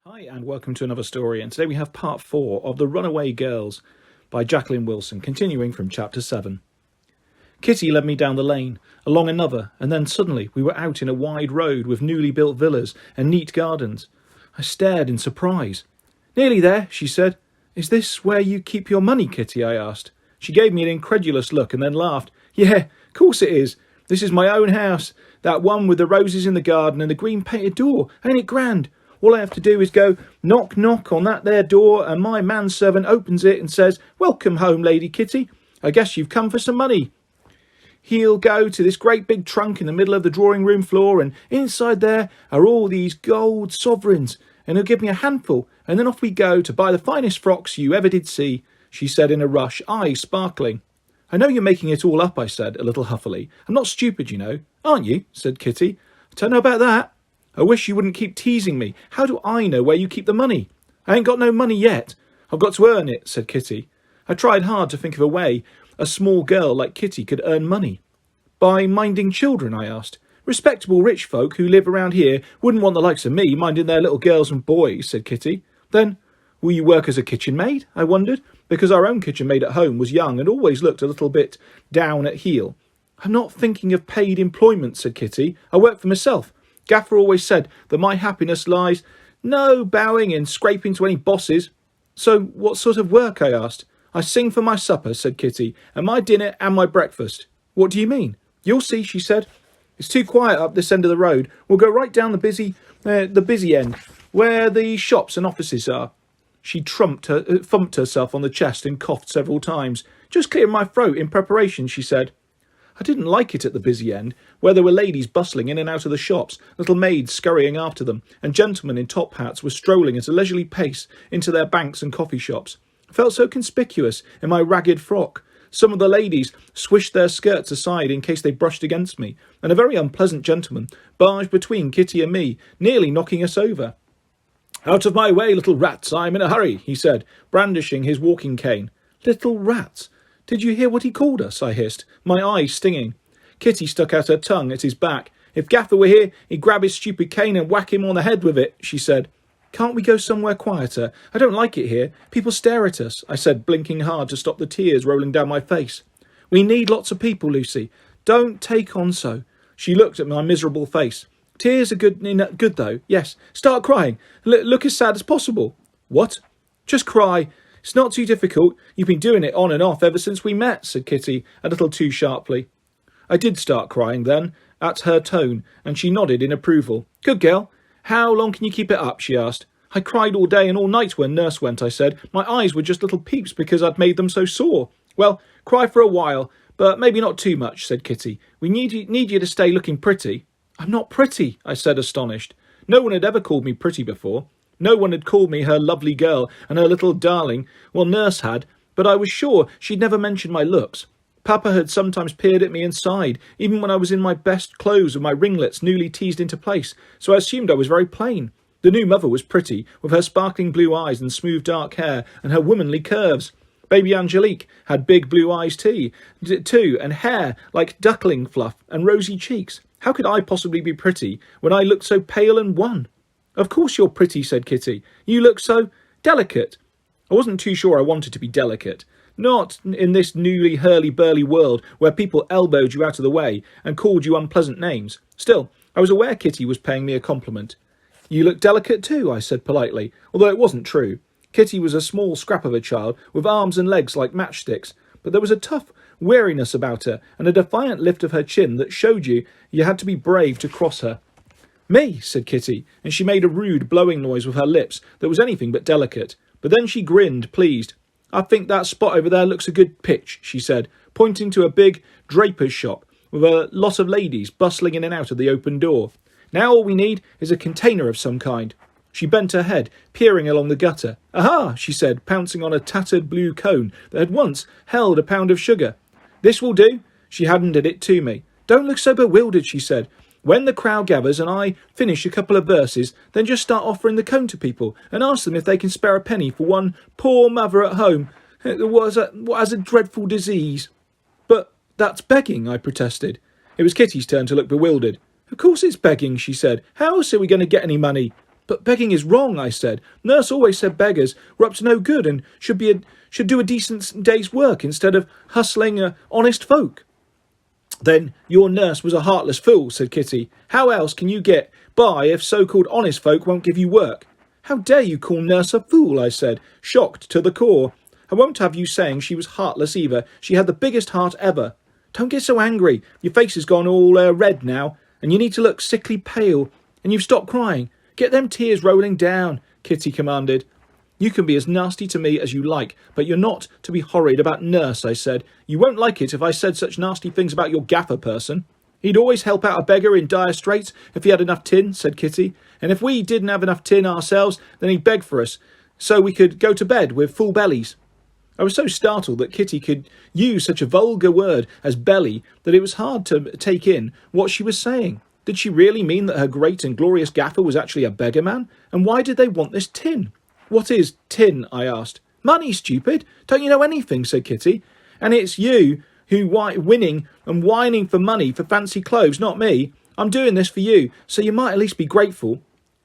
Hi and welcome to another story, and today we have part 4 of The Runaway Girls by Jacqueline Wilson, continuing from chapter 7. Kitty led me down the lane, along another, and then suddenly we were out in a wide road with newly built villas and neat gardens. I stared in surprise. "Nearly there," she said. "Is this where you keep your money, Kitty?" I asked. She gave me an incredulous look and then laughed. "Yeah, course it is. This is my own house, that one with the roses in the garden and the green painted door. Ain't it grand? All I have to do is go knock, knock on that there door, and my manservant opens it and says, 'Welcome home, Lady Kitty. I guess you've come for some money.' He'll go to this great big trunk in the middle of the drawing room floor, and inside there are all these gold sovereigns, and he'll give me a handful, and then off we go to buy the finest frocks you ever did see," she said in a rush, eyes sparkling. "I know you're making it all up," I said, a little huffily. "I'm not stupid, you know." "Aren't you?" said Kitty. "I don't know about that. I wish you wouldn't keep teasing me. How do I know where you keep the money?" "I ain't got no money yet. I've got to earn it," said Kitty. I tried hard to think of a way a small girl like Kitty could earn money. "By minding children?" I asked. "Respectable rich folk who live around here wouldn't want the likes of me minding their little girls and boys," said Kitty. "Then will you work as a kitchen maid?" I wondered, because our own kitchen maid at home was young and always looked a little bit down at heel. "I'm not thinking of paid employment," said Kitty. "I work for myself. Gaffer always said that my happiness lies no bowing and scraping to any bosses." "So what sort of work?" I asked. "I sing for my supper," said Kitty, "and my dinner and my breakfast." "What do you mean?" "You'll see," she said. "It's too quiet up this end of the road. We'll go right down the busy end, where the shops and offices are." She thumped herself on the chest and coughed several times. "Just clearing my throat in preparation," she said. I didn't like it at the busy end, where there were ladies bustling in and out of the shops, little maids scurrying after them, and gentlemen in top hats were strolling at a leisurely pace into their banks and coffee shops. I felt so conspicuous in my ragged frock. Some of the ladies swished their skirts aside in case they brushed against me, and a very unpleasant gentleman barged between Kitty and me, nearly knocking us over. "Out of my way, little rats, I'm in a hurry," he said, brandishing his walking cane. "Little rats? Did you hear what he called us?" I hissed, my eyes stinging. Kitty stuck out her tongue at his back. "If Gaffer were here, he'd grab his stupid cane and whack him on the head with it," she said. "Can't we go somewhere quieter? I don't like it here. People stare at us," I said, blinking hard to stop the tears rolling down my face. "We need lots of people, Lucy. Don't take on so." She looked at my miserable face. "Tears are good though. Yes. Start crying. Look as sad as possible." "What?" "Just cry. It's not too difficult. You've been doing it on and off ever since we met," said Kitty, a little too sharply. I did start crying then, at her tone, and she nodded in approval. "Good girl. How long can you keep it up?" she asked. "I cried all day and all night when nurse went," I said. "My eyes were just little peeps because I'd made them so sore." "Well, cry for a while, but maybe not too much," said Kitty. "We need you to stay looking pretty." "I'm not pretty," I said, astonished. No one had ever called me pretty before. No one had called me her lovely girl and her little darling. Well, nurse had, but I was sure she'd never mentioned my looks. Papa had sometimes peered at me and sighed, even when I was in my best clothes with my ringlets newly teased into place, so I assumed I was very plain. The new mother was pretty, with her sparkling blue eyes and smooth dark hair and her womanly curves. Baby Angelique had big blue eyes too, and hair like duckling fluff and rosy cheeks. How could I possibly be pretty when I looked so pale and wan? "Of course you're pretty," said Kitty. "You look so delicate." I wasn't too sure I wanted to be delicate. Not in this newly hurly-burly world where people elbowed you out of the way and called you unpleasant names. Still, I was aware Kitty was paying me a compliment. "You look delicate too," I said politely, although it wasn't true. Kitty was a small scrap of a child with arms and legs like matchsticks, but there was a tough weariness about her and a defiant lift of her chin that showed you had to be brave to cross her. "Me," said Kitty, and she made a rude blowing noise with her lips that was anything but delicate. But then she grinned, pleased. "I think that spot over there looks a good pitch," she said, pointing to a big draper's shop with a lot of ladies bustling in and out of the open door. "Now all we need is a container of some kind." She bent her head, peering along the gutter. "Aha!" she said, pouncing on a tattered blue cone that had once held a pound of sugar. "This will do." She handed it to me. "Don't look so bewildered," she said. "When the crowd gathers and I finish a couple of verses, then just start offering the cone to people and ask them if they can spare a penny for one poor mother at home what has a dreadful disease." "But that's begging," I protested. It was Kitty's turn to look bewildered. "Of course it's begging," she said. "How else are we going to get any money?" But begging is wrong, I said. Nurse always said beggars were up to no good and should do a decent day's work instead of hustling honest folk. Then your nurse was a heartless fool, said Kitty. How else can you get by if so-called honest folk won't give you work? How dare you call nurse a fool, I said, shocked to the core. I won't have you saying she was heartless either. She had the biggest heart ever. Don't get so angry. Your face has gone all red now, and you need to look sickly pale, and you've stopped crying. Get them tears rolling down, Kitty commanded. You can be as nasty to me as you like, but you're not to be horrid about nurse, I said. You won't like it if I said such nasty things about your gaffer person. He'd always help out a beggar in dire straits if he had enough tin, said Kitty. And if we didn't have enough tin ourselves, then he'd beg for us, so we could go to bed with full bellies. I was so startled that Kitty could use such a vulgar word as belly that it was hard to take in what she was saying. Did she really mean that her great and glorious gaffer was actually a beggar man? And why did they want this tin? What is tin? I asked. Money, stupid. Don't you know anything? Said Kitty. And it's you who winning and whining for money for fancy clothes, not me. I'm doing this for you, so you might at least be grateful.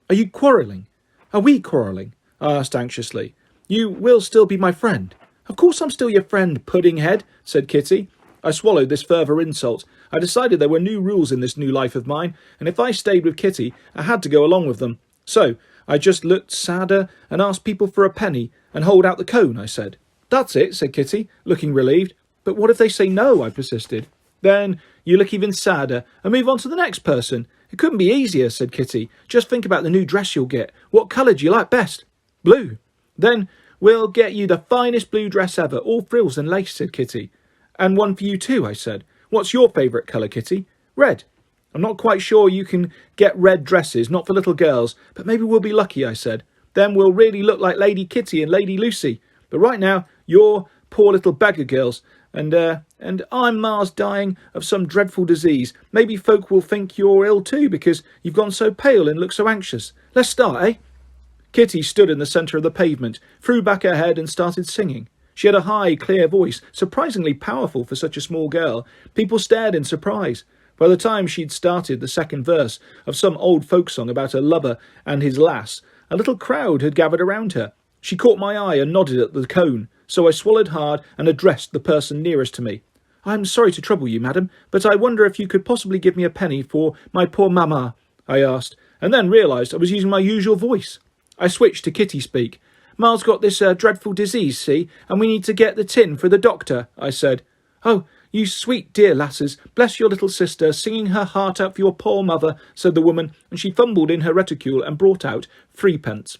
Are you quarrelling? Are we quarrelling? I asked anxiously. You will still be my friend. Of course I'm still your friend, pudding-head, said Kitty. I swallowed this further insult. I decided there were new rules in this new life of mine, and if I stayed with Kitty, I had to go along with them. So I just looked sadder and asked people for a penny and hold out the cone, I said. That's it, said Kitty, looking relieved. But what if they say no, I persisted. Then you look even sadder and move on to the next person. It couldn't be easier, said Kitty. Just think about the new dress you'll get. What colour do you like best? Blue. Then we'll get you the finest blue dress ever, all frills and lace, said Kitty. And one for you too, I said. What's your favourite colour, Kitty? Red. I'm not quite sure you can get red dresses, not for little girls, but maybe we'll be lucky, I said. Then we'll really look like Lady Kitty and Lady Lucy. But right now, you're poor little beggar girls, and I'm Mars dying of some dreadful disease. Maybe folk will think you're ill too, because you've gone so pale and look so anxious. Let's start, eh? Kitty stood in the centre of the pavement, threw back her head and started singing. She had a high, clear voice, surprisingly powerful for such a small girl. People stared in surprise. By the time she'd started the second verse of some old folk song about a lover and his lass, a little crowd had gathered around her. She caught my eye and nodded at the cone, so I swallowed hard and addressed the person nearest to me. I am sorry to trouble you, madam, but I wonder if you could possibly give me a penny for my poor mamma, I asked, and then realised I was using my usual voice. I switched to Kitty speak. Ma's got this dreadful disease, see, and we need to get the tin for the doctor, I said. Oh, you sweet dear lasses, bless your little sister, singing her heart out for your poor mother, said the woman, and she fumbled in her reticule and brought out 3p.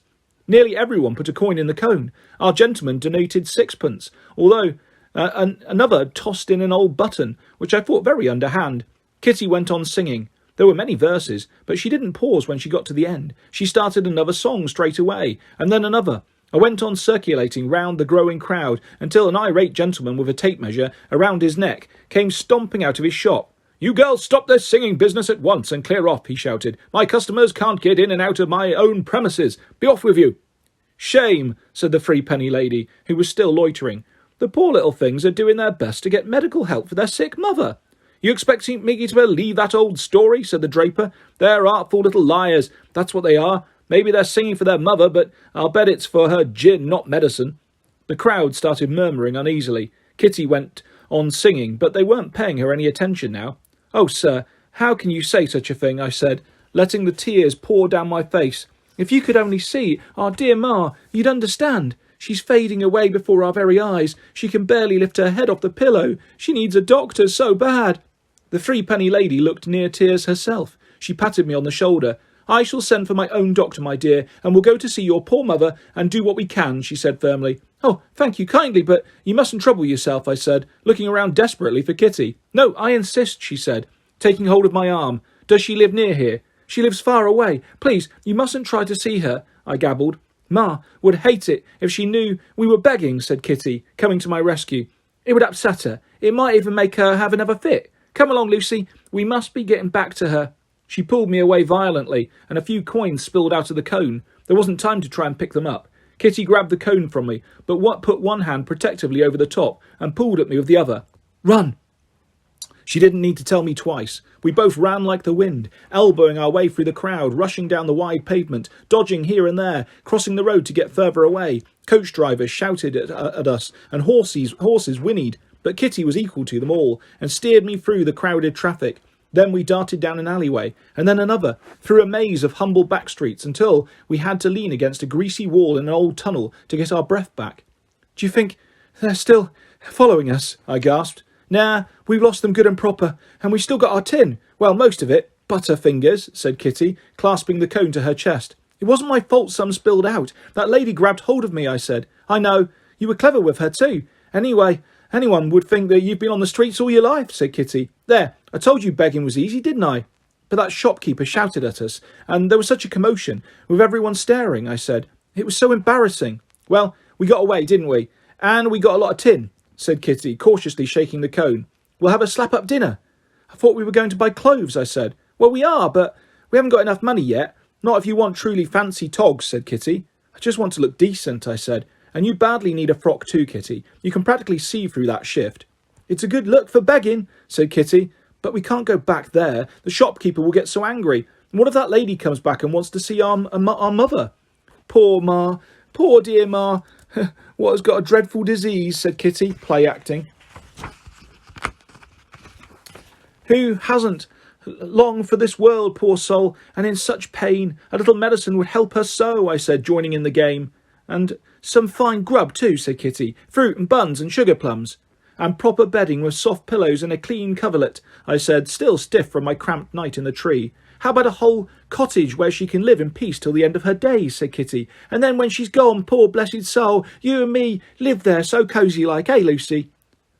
Nearly everyone put a coin in the cone. Our gentleman donated 6p, although another tossed in an old button, which I thought very underhand. Kitty went on singing. There were many verses, but she didn't pause when she got to the end. She started another song straight away, and then another. I went on circulating round the growing crowd until an irate gentleman with a tape measure around his neck came stomping out of his shop. You girls stop this singing business at once and clear off, he shouted. My customers can't get in and out of my own premises. Be off with you. Shame, said the threepenny lady, who was still loitering. The poor little things are doing their best to get medical help for their sick mother. You expecting me to believe that old story, said the draper. They're artful little liars, that's what they are. Maybe they're singing for their mother, but I'll bet it's for her gin, not medicine. The crowd started murmuring uneasily. Kitty went on singing, but they weren't paying her any attention now. Oh, sir, how can you say such a thing, I said, letting the tears pour down my face. If you could only see our dear Ma, you'd understand. She's fading away before our very eyes. She can barely lift her head off the pillow. She needs a doctor so bad. The threepenny lady looked near tears herself. She patted me on the shoulder. I shall send for my own doctor, my dear, and we'll go to see your poor mother and do what we can, she said firmly. Oh, thank you kindly, but you mustn't trouble yourself, I said, looking around desperately for Kitty. No, I insist, she said, taking hold of my arm. Does she live near here? She lives far away. Please, you mustn't try to see her, I gabbled. Ma would hate it if she knew we were begging, said Kitty, coming to my rescue. It would upset her. It might even make her have another fit. Come along, Lucy. We must be getting back to her. She pulled me away violently, and a few coins spilled out of the cone. There wasn't time to try and pick them up. Kitty grabbed the cone from me, but put one hand protectively over the top and pulled at me with the other. Run! She didn't need to tell me twice. We both ran like the wind, elbowing our way through the crowd, rushing down the wide pavement, dodging here and there, crossing the road to get further away. Coach drivers shouted at us, and horses whinnied, but Kitty was equal to them all, and steered me through the crowded traffic. Then we darted down an alleyway, and then another, through a maze of humble back streets, until we had to lean against a greasy wall in an old tunnel to get our breath back. "Do you think they're still following us?" I gasped. "Nah, we've lost them good and proper, and we still got our tin. Well, most of it. Butterfingers," said Kitty, clasping the cone to her chest. "It wasn't my fault some spilled out. That lady grabbed hold of me," I said. "I know. You were clever with her too. Anyway, anyone would think that you've been on the streets all your life," said Kitty. "There, I told you begging was easy, didn't I?" "But that shopkeeper shouted at us, and there was such a commotion, with everyone staring," I said. "It was so embarrassing." "Well, we got away, didn't we? And we got a lot of tin," said Kitty, cautiously shaking the cone. "We'll have a slap-up dinner." "I thought we were going to buy clothes," I said. "Well, we are, but we haven't got enough money yet. Not if you want truly fancy togs," said Kitty. "I just want to look decent," I said. "And you badly need a frock too, Kitty. You can practically see through that shift." "It's a good look for begging," said Kitty. "But we can't go back there. The shopkeeper will get so angry. And what if that lady comes back and wants to see our mother?" "Poor Ma. Poor dear Ma. What has got a dreadful disease," said Kitty, play-acting. "Who hasn't longed for this world, poor soul, and in such pain? A little medicine would help her so," I said, joining in the game. "And some fine grub too," said Kitty. "Fruit and buns and sugar plums." "And proper bedding with soft pillows and a clean coverlet," I said, still stiff from my cramped night in the tree. "How about a whole cottage where she can live in peace till the end of her days," said Kitty. "And then when she's gone, poor blessed soul, you and me live there so cosy like, eh, Lucy?"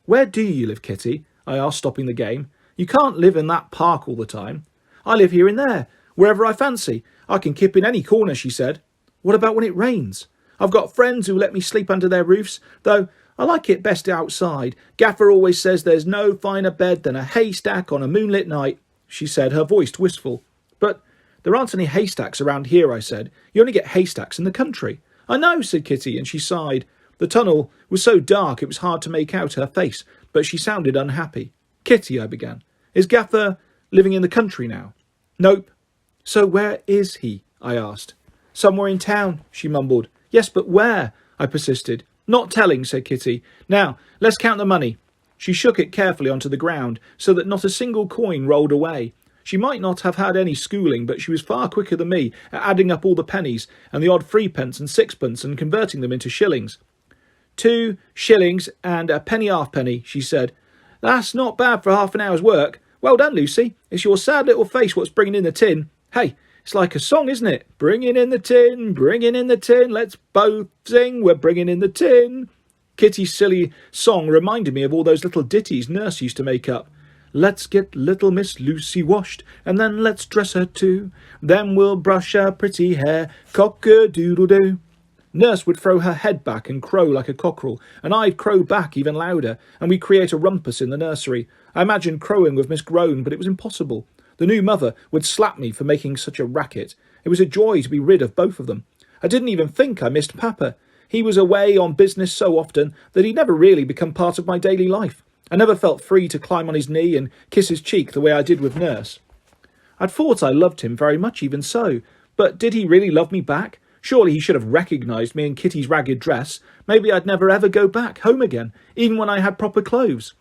"Where do you live, Kitty?" I asked, stopping the game. "You can't live in that park all the time." "I live here and there, wherever I fancy. I can kip in any corner," she said. "What about when it rains?" "I've got friends who let me sleep under their roofs, though I like it best outside. Gaffer always says there's no finer bed than a haystack on a moonlit night," she said, her voice wistful. "But there aren't any haystacks around here," I said. "You only get haystacks in the country." "I know," said Kitty, and she sighed. The tunnel was so dark it was hard to make out her face, but she sounded unhappy. "Kitty," I began, "is Gaffer living in the country now?" "Nope." "So where is he?" I asked. "Somewhere in town," she mumbled. "Yes, but where?" I persisted. "Not telling," said Kitty. "Now, let's count the money." She shook it carefully onto the ground, so that not a single coin rolled away. She might not have had any schooling, but she was far quicker than me at adding up all the pennies and the odd threepence and sixpence and converting them into shillings. 2 shillings and a penny halfpenny," she said. "That's not bad for half an hour's work. Well done, Lucy. It's your sad little face what's bringing in the tin. Hey, it's like a song, isn't it? Bringing in the tin, bringing in the tin. Let's both sing, we're bringing in the tin." Kitty's silly song reminded me of all those little ditties Nurse used to make up. "Let's get little Miss Lucy washed, and then let's dress her too. Then we'll brush her pretty hair, cock-a-doodle-doo." Nurse would throw her head back and crow like a cockerel, and I'd crow back even louder, and we'd create a rumpus in the nursery. I imagined crowing with Miss Groan, but it was impossible. The new mother would slap me for making such a racket. It was a joy to be rid of both of them. I didn't even think I missed Papa. He was away on business so often that he'd never really become part of my daily life. I never felt free to climb on his knee and kiss his cheek the way I did with Nurse. I'd thought I loved him very much even so, but did he really love me back? Surely he should have recognised me in Kitty's ragged dress. Maybe I'd never ever go back home again, even when I had proper clothes.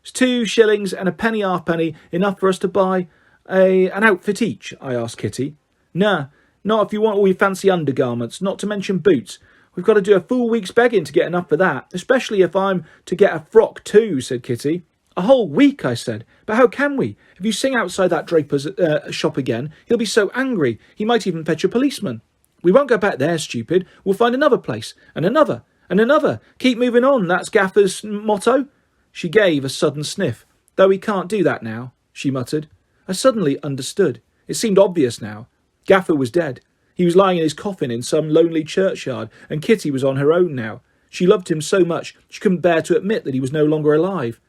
"Is 2 shillings and a penny halfpenny enough for us to buy an outfit each?" I asked Kitty. "Nah, not if you want all your fancy undergarments, not to mention boots. We've got to do a full week's begging to get enough for that, especially if I'm to get a frock too," said Kitty. "A whole week," I said. "But how can we? If you sing outside that draper's shop again, he'll be so angry. He might even fetch a policeman." "We won't go back there, stupid. We'll find another place, and another, and another. Keep moving on, that's Gaffer's motto." She gave a sudden sniff. "Though we can't do that now," she muttered. I suddenly understood. It seemed obvious now. Gaffer was dead. He was lying in his coffin in some lonely churchyard, and Kitty was on her own now. She loved him so much she couldn't bear to admit that he was no longer alive.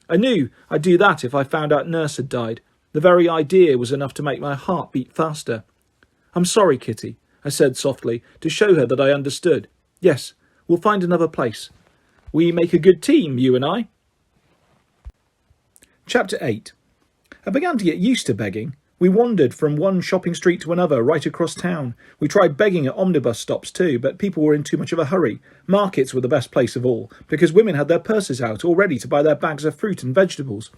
I knew I'd do that if I found out Nurse had died. The very idea was enough to make my heart beat faster. "I'm sorry, Kitty," I said softly, to show her that I understood. "Yes, we'll find another place. We make a good team, you and I." Chapter 8. I began to get used to begging. We wandered from one shopping street to another right across town. We tried begging at omnibus stops too, but people were in too much of a hurry. Markets were the best place of all, because women had their purses out all ready to buy their bags of fruit and vegetables.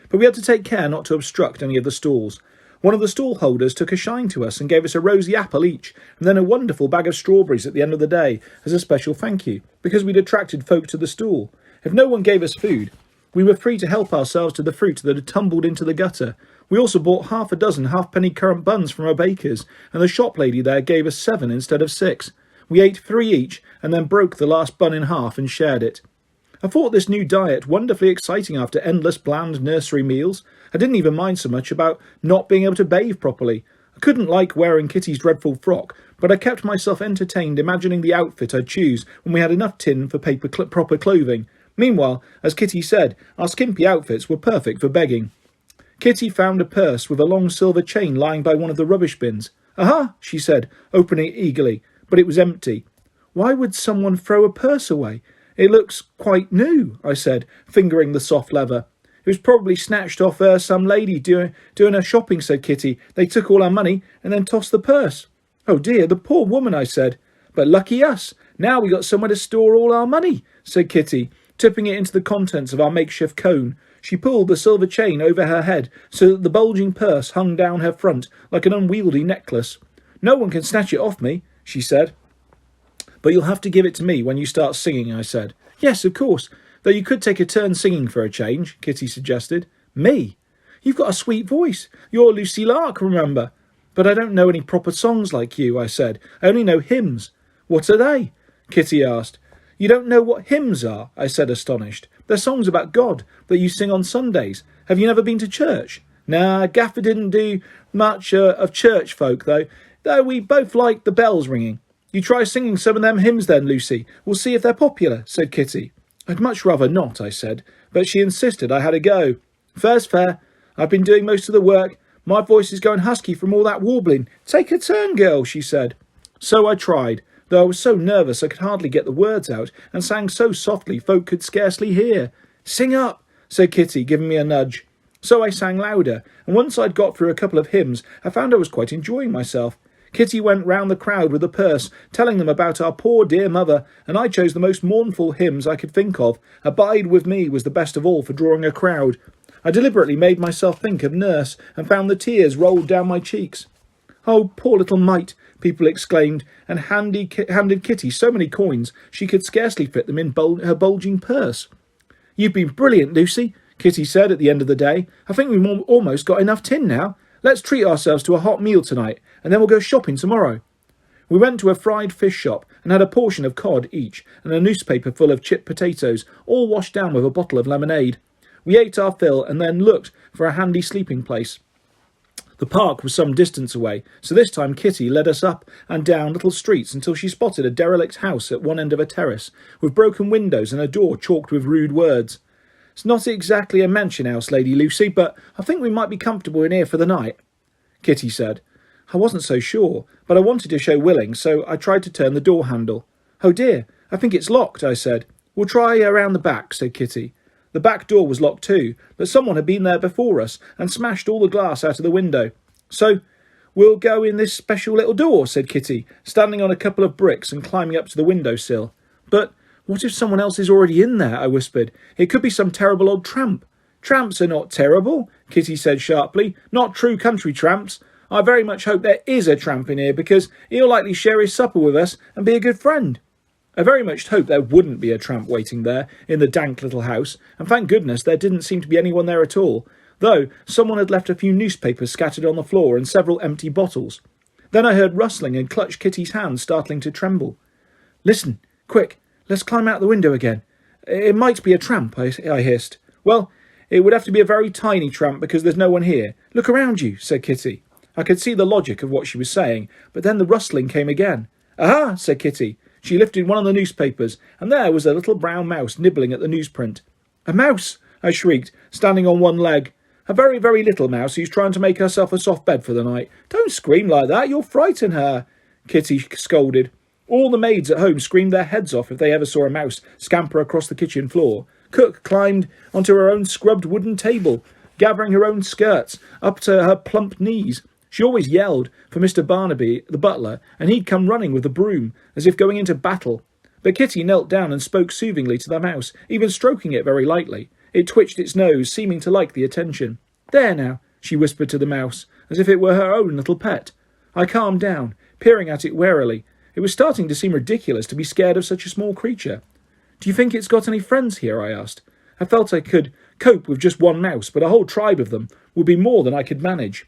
But we had to take care not to obstruct any of the stalls. One of the stall holders took a shine to us and gave us a rosy apple each, and then a wonderful bag of strawberries at the end of the day as a special thank you, because we'd attracted folk to the stall. If no one gave us food, we were free to help ourselves to the fruit that had tumbled into the gutter. We also bought half a dozen halfpenny currant buns from a baker's, and the shop lady there gave us 7 instead of 6. We ate 3 each, and then broke the last bun in half and shared it. I thought this new diet wonderfully exciting after endless bland nursery meals. I didn't even mind so much about not being able to bathe properly. I couldn't like wearing Kitty's dreadful frock, but I kept myself entertained imagining the outfit I'd choose when we had enough tin for proper clothing. Meanwhile, as Kitty said, our skimpy outfits were perfect for begging. Kitty found a purse with a long silver chain lying by one of the rubbish bins. "Aha!" she said, opening it eagerly, but it was empty. "Why would someone throw a purse away? It looks quite new," I said, fingering the soft leather. "It was probably snatched off some lady doing her shopping," said Kitty. "They took all our money and then tossed the purse." "Oh dear, the poor woman," I said. "But lucky us. Now we got somewhere to store all our money," said Kitty, tipping it into the contents of our makeshift cone. She pulled the silver chain over her head so that the bulging purse hung down her front like an unwieldy necklace. "No one can snatch it off me," she said. "But you'll have to give it to me when you start singing," I said. "Yes, of course, though you could take a turn singing for a change," Kitty suggested. "Me? You've got a sweet voice. You're Lucy Lark, remember." "But I don't know any proper songs like you," I said. "I only know hymns." "What are they?" Kitty asked. "You don't know what hymns are?" I said, astonished. "They're songs about God that you sing on Sundays. Have you never been to church?" "Nah, Gaffer didn't do much of church folk, though we both like the bells ringing." "You try singing some of them hymns then, Lucy. We'll see if they're popular," said Kitty. "I'd much rather not," I said, but she insisted I had a go. "Fair's fair. I've been doing most of the work. My voice is going husky from all that warbling. Take a turn, girl," she said. So I tried, though I was so nervous I could hardly get the words out, and sang so softly folk could scarcely hear. "Sing up," said Kitty, giving me a nudge. So I sang louder, and once I'd got through a couple of hymns, I found I was quite enjoying myself. Kitty went round the crowd with a purse, telling them about our poor dear mother, and I chose the most mournful hymns I could think of. "Abide with Me" was the best of all for drawing a crowd. I deliberately made myself think of Nurse, and found the tears rolled down my cheeks. "Oh, poor little mite," people exclaimed, and handed Kitty so many coins she could scarcely fit them in her bulging purse. "You've been brilliant, Lucy," Kitty said at the end of the day. "I think we've almost got enough tin now. Let's treat ourselves to a hot meal tonight, and then we'll go shopping tomorrow." We went to a fried fish shop and had a portion of cod each and a newspaper full of chipped potatoes, all washed down with a bottle of lemonade. We ate our fill and then looked for a handy sleeping place. The park was some distance away, so this time Kitty led us up and down little streets until she spotted a derelict house at one end of a terrace, with broken windows and a door chalked with rude words. "It's not exactly a mansion house, Lady Lucy, but I think we might be comfortable in here for the night," Kitty said. I wasn't so sure, but I wanted to show willing, so I tried to turn the door handle. "Oh dear, I think it's locked," I said. "We'll try around the back," said Kitty. The back door was locked too, but someone had been there before us and smashed all the glass out of the window. "So we'll go in this special little door," said Kitty, standing on a couple of bricks and climbing up to the window sill. "But what if someone else is already in there?" I whispered. "It could be some terrible old tramp." "Tramps are not terrible," Kitty said sharply. "Not true country tramps. I very much hope there is a tramp in here, because he'll likely share his supper with us and be a good friend." I very much hoped there wouldn't be a tramp waiting there in the dank little house, and thank goodness there didn't seem to be anyone there at all, though someone had left a few newspapers scattered on the floor and several empty bottles. Then I heard rustling and clutched Kitty's hand, starting to tremble. "Listen, quick, let's climb out the window again. It might be a tramp," I hissed. "Well, it would have to be a very tiny tramp because there's no one here. Look around you," said Kitty. I could see the logic of what she was saying, but then the rustling came again. "Aha!" said Kitty. She lifted one of the newspapers, and there was a little brown mouse nibbling at the newsprint. "A mouse!" I shrieked, standing on one leg. "A very, very little mouse who's trying to make herself a soft bed for the night. Don't scream like that, you'll frighten her," Kitty scolded. All the maids at home screamed their heads off if they ever saw a mouse scamper across the kitchen floor. Cook climbed onto her own scrubbed wooden table, gathering her own skirts up to her plump knees. She always yelled for Mr. Barnaby, the butler, and he'd come running with a broom, as if going into battle. But Kitty knelt down and spoke soothingly to the mouse, even stroking it very lightly. It twitched its nose, seeming to like the attention. "There now," she whispered to the mouse, as if it were her own little pet. I calmed down, peering at it warily. It was starting to seem ridiculous to be scared of such a small creature. "Do you think it's got any friends here?" I asked. I felt I could cope with just one mouse, but a whole tribe of them would be more than I could manage.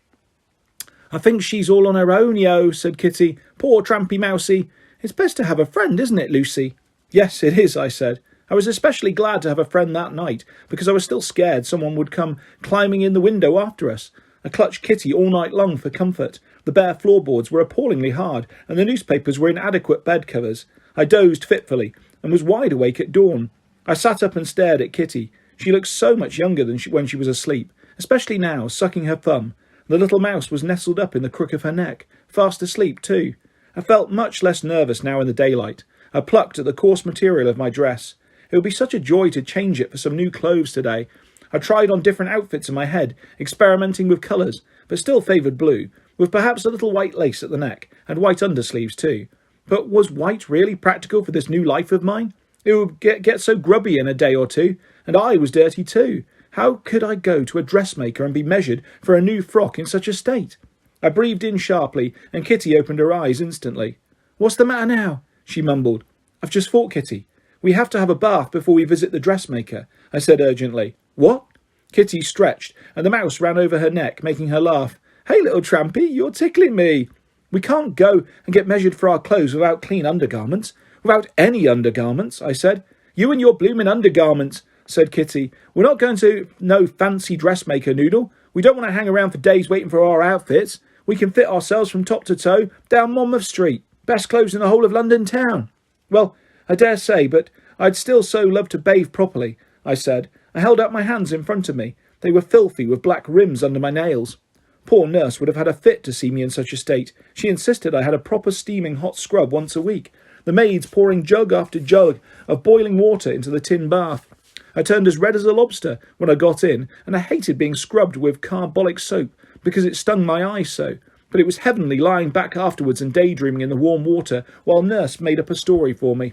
"I think she's all on her own, yo," said Kitty. "Poor trampy mousie. It's best to have a friend, isn't it, Lucy?" "Yes, it is," I said. I was especially glad to have a friend that night, because I was still scared someone would come climbing in the window after us. I clutched Kitty all night long for comfort. The bare floorboards were appallingly hard, and the newspapers were inadequate bed covers. I dozed fitfully, and was wide awake at dawn. I sat up and stared at Kitty. She looked so much younger than when she was asleep, especially now, sucking her thumb. The little mouse was nestled up in the crook of her neck, fast asleep too. I felt much less nervous now in the daylight. I plucked at the coarse material of my dress. It would be such a joy to change it for some new clothes today. I tried on different outfits in my head, experimenting with colours, but still favoured blue, with perhaps a little white lace at the neck, and white undersleeves too. But was white really practical for this new life of mine? It would get so grubby in a day or two, and I was dirty too. How could I go to a dressmaker and be measured for a new frock in such a state? I breathed in sharply, and Kitty opened her eyes instantly. "What's the matter now?" she mumbled. "I've just thought, Kitty. We have to have a bath before we visit the dressmaker," I said urgently. "What?" Kitty stretched, and the mouse ran over her neck, making her laugh. "Hey, little trampy, you're tickling me." "We can't go and get measured for our clothes without clean undergarments. Without any undergarments," I said. "You and your bloomin' undergarments," said Kitty. "We're not going to no fancy dressmaker, Noodle. We don't want to hang around for days waiting for our outfits. We can fit ourselves from top to toe down Monmouth Street. Best clothes in the whole of London town." "Well, I dare say, but I'd still so love to bathe properly," I said. I held out my hands in front of me. They were filthy with black rims under my nails. Poor nurse would have had a fit to see me in such a state. She insisted I had a proper steaming hot scrub once a week, the maids pouring jug after jug of boiling water into the tin bath. I turned as red as a lobster when I got in, and I hated being scrubbed with carbolic soap because it stung my eyes so. But it was heavenly lying back afterwards and daydreaming in the warm water while nurse made up a story for me.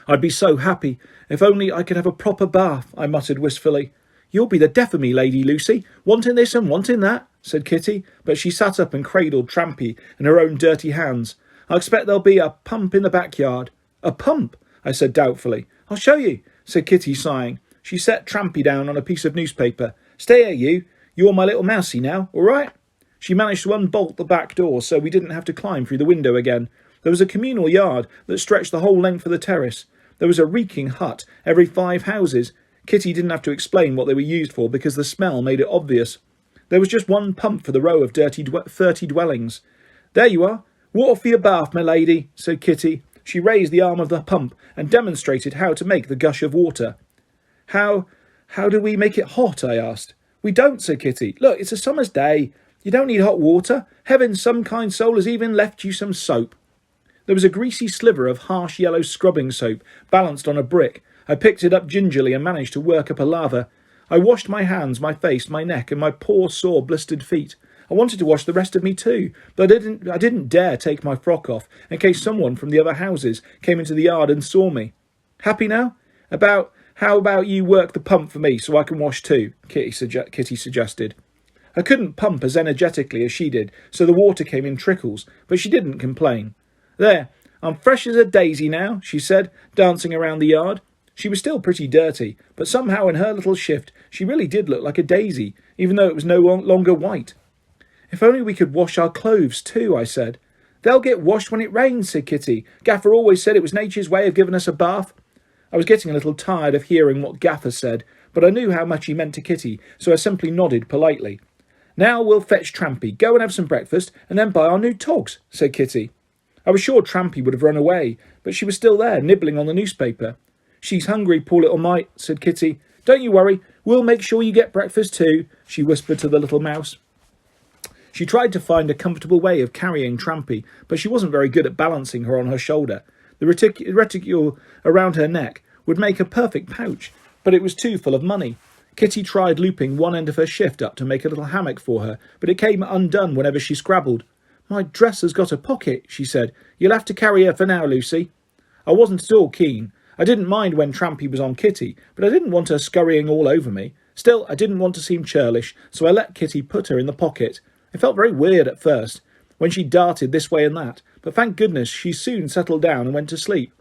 "I'd be so happy if only I could have a proper bath," I muttered wistfully. "You'll be the death of me, Lady Lucy, wanting this and wanting that," said Kitty, but she sat up and cradled Trampy in her own dirty hands. "I expect there'll be a pump in the backyard." "A pump?" I said doubtfully. "I'll show you," said Kitty, sighing. She set Trampy down on a piece of newspaper. "Stay here, you. You're my little mousie now, all right?" She managed to unbolt the back door so we didn't have to climb through the window again. There was a communal yard that stretched the whole length of the terrace. There was a reeking hut every 5 houses. Kitty didn't have to explain what they were used for because the smell made it obvious. There was just one pump for the row of 30 dwellings. "There you are. Water for your bath, my lady," said Kitty. She raised the arm of the pump and demonstrated how to make the gush of water. How do we make it hot?" I asked. "We don't," said Kitty. "Look, it's a summer's day. You don't need hot water. Heaven, some kind soul has even left you some soap." There was a greasy sliver of harsh yellow scrubbing soap balanced on a brick. I picked it up gingerly and managed to work up a lather. I washed my hands, my face, my neck, and my poor sore blistered feet. I wanted to wash the rest of me too, but I didn't dare take my frock off in case someone from the other houses came into the yard and saw me. "Happy now? How about you work the pump for me so I can wash too?" Kitty suggested. I couldn't pump as energetically as she did, so the water came in trickles, but she didn't complain. "There, I'm fresh as a daisy now," she said, dancing around the yard. She was still pretty dirty, but somehow in her little shift she really did look like a daisy, even though it was no longer white. "If only we could wash our clothes too," I said. "They'll get washed when it rains," said Kitty. "Gaffer always said it was nature's way of giving us a bath." I was getting a little tired of hearing what Gaffer said, but I knew how much he meant to Kitty, so I simply nodded politely. "Now we'll fetch Trampy, go and have some breakfast, and then buy our new togs," said Kitty. I was sure Trampy would have run away, but she was still there, nibbling on the newspaper. "She's hungry, poor little mite," said Kitty. "Don't you worry, we'll make sure you get breakfast too," she whispered to the little mouse. She tried to find a comfortable way of carrying Trampy, but she wasn't very good at balancing her on her shoulder. The reticule around her neck would make a perfect pouch, but it was too full of money. Kitty tried looping one end of her shift up to make a little hammock for her, but it came undone whenever she scrabbled. "My dress has got a pocket," she said. "You'll have to carry her for now, Lucy." I wasn't at all keen. I didn't mind when Trampy was on Kitty, but I didn't want her scurrying all over me. Still, I didn't want to seem churlish, so I let Kitty put her in the pocket. It felt very weird at first, when she darted this way and that, but thank goodness she soon settled down and went to sleep.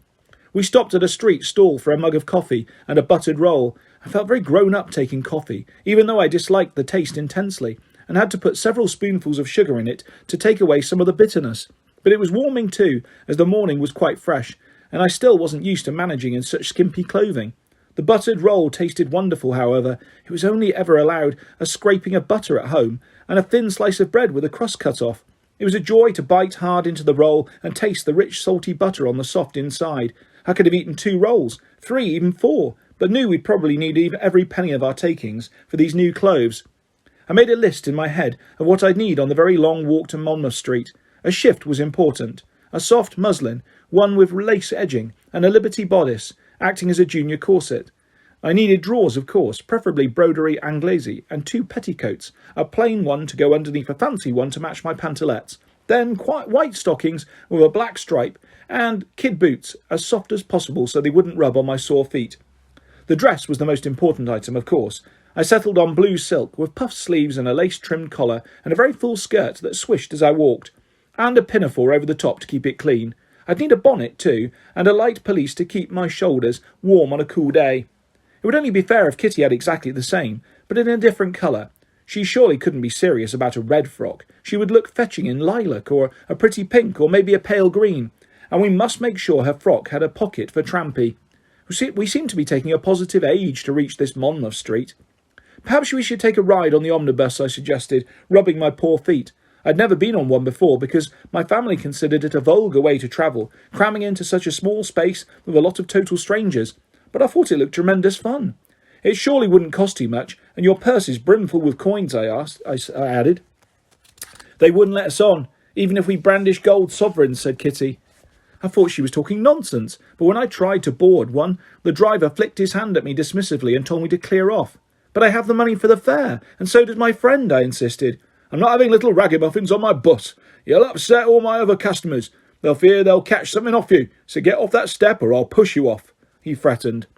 We stopped at a street stall for a mug of coffee and a buttered roll. I felt very grown up taking coffee, even though I disliked the taste intensely, and had to put several spoonfuls of sugar in it to take away some of the bitterness. But it was warming too, as the morning was quite fresh, and I still wasn't used to managing in such skimpy clothing. The buttered roll tasted wonderful, however. It was only ever allowed a scraping of butter at home, and a thin slice of bread with a crust cut off. It was a joy to bite hard into the roll and taste the rich salty butter on the soft inside. I could have eaten 2 rolls, 3, even 4, but knew we'd probably need every penny of our takings for these new clothes. I made a list in my head of what I'd need on the very long walk to Monmouth Street. A shift was important. A soft muslin, one with lace edging, and a Liberty bodice, acting as a junior corset. I needed drawers, of course, preferably broderie anglaise, and 2 petticoats, a plain one to go underneath a fancy one to match my pantalettes. Then quite white stockings with a black stripe, and kid boots, as soft as possible so they wouldn't rub on my sore feet. The dress was the most important item, of course. I settled on blue silk, with puffed sleeves and a lace-trimmed collar, and a very full skirt that swished as I walked, and a pinafore over the top to keep it clean. I'd need a bonnet too, and a light pelisse to keep my shoulders warm on a cool day. It would only be fair if Kitty had exactly the same, but in a different colour. She surely couldn't be serious about a red frock. She would look fetching in lilac, or a pretty pink, or maybe a pale green. And we must make sure her frock had a pocket for Trampy. We seem to be taking a positive age to reach this Monmouth Street. "Perhaps we should take a ride on the omnibus," I suggested, rubbing my poor feet. I'd never been on one before because my family considered it a vulgar way to travel, cramming into such a small space with a lot of total strangers. But I thought it looked tremendous fun. "It surely wouldn't cost you much, and your purse is brimful with coins," I added. "They wouldn't let us on, even if we brandished gold sovereigns," said Kitty. I thought she was talking nonsense, but when I tried to board one, the driver flicked his hand at me dismissively and told me to clear off. "But I have the money for the fare, and so does my friend," I insisted. "I'm not having little ragamuffins on my bus. You'll upset all my other customers. They'll fear they'll catch something off you, so get off that step or I'll push you off," he threatened.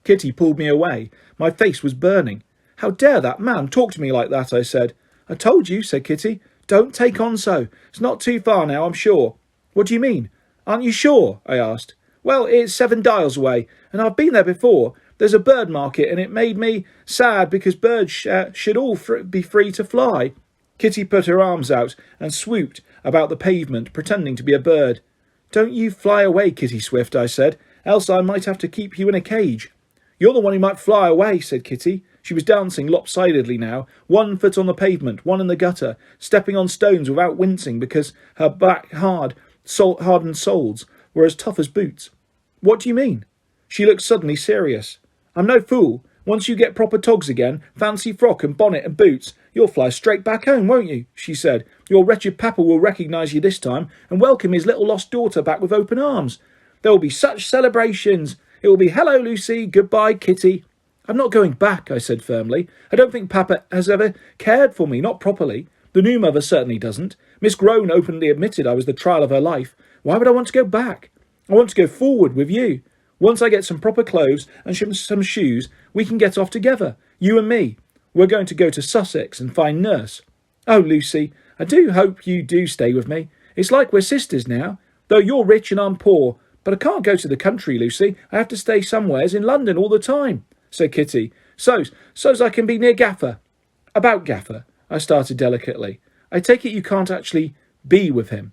Kitty pulled me away. My face was burning. "How dare that man talk to me like that?" I said. "I told you," said Kitty. "Don't take on so. It's not too far now, I'm sure." "What do you mean?" "Aren't you sure?" I asked. "Well, it's 7 dials away, and I've been there before. There's a bird market, and it made me sad because birds should all be free to fly." Kitty put her arms out and swooped about the pavement, pretending to be a bird. "Don't you fly away, Kitty Swift," I said, "else I might have to keep you in a cage." "You're the one who might fly away," said Kitty. She was dancing lopsidedly now, 1 foot on the pavement, 1 in the gutter, stepping on stones without wincing because her black hardened soles were as tough as boots. "What do you mean?" She looked suddenly serious. "I'm no fool. Once you get proper togs again, fancy frock and bonnet and boots, you'll fly straight back home, won't you?" she said. "Your wretched papa will recognise you this time and welcome his little lost daughter back with open arms. There will be such celebrations. It will be 'Hello, Lucy. Goodbye, Kitty.'" "I'm not going back," I said firmly. "I don't think Papa has ever cared for me, not properly. The new mother certainly doesn't. Miss Groan openly admitted I was the trial of her life. Why would I want to go back? I want to go forward with you. Once I get some proper clothes and some shoes, we can get off together, you and me. We're going to go to Sussex and find Nurse." "Oh, Lucy, I do hope you do stay with me. It's like we're sisters now, though you're rich and I'm poor. But I can't go to the country, Lucy. I have to stay somewheres in London all the time," said Kitty. So's I can be near Gaffer." "About Gaffer," I started delicately. "I take it you can't actually be with him."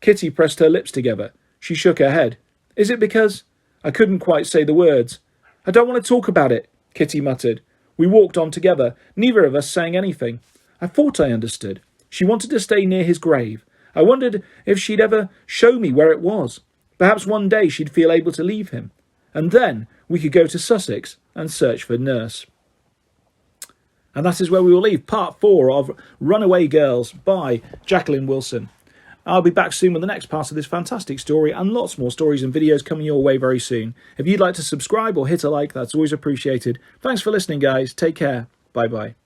Kitty pressed her lips together. She shook her head. "Is it because—" I couldn't quite say the words. "I don't want to talk about it," Kitty muttered. We walked on together, neither of us saying anything. I thought I understood. She wanted to stay near his grave. I wondered if she'd ever show me where it was. Perhaps one day she'd feel able to leave him. And then we could go to Sussex and search for Nurse. And that is where we will leave part 4 of Runaway Girls by Jacqueline Wilson. I'll be back soon with the next part of this fantastic story and lots more stories and videos coming your way very soon. If you'd like to subscribe or hit a like, that's always appreciated. Thanks for listening, guys. Take care. Bye-bye.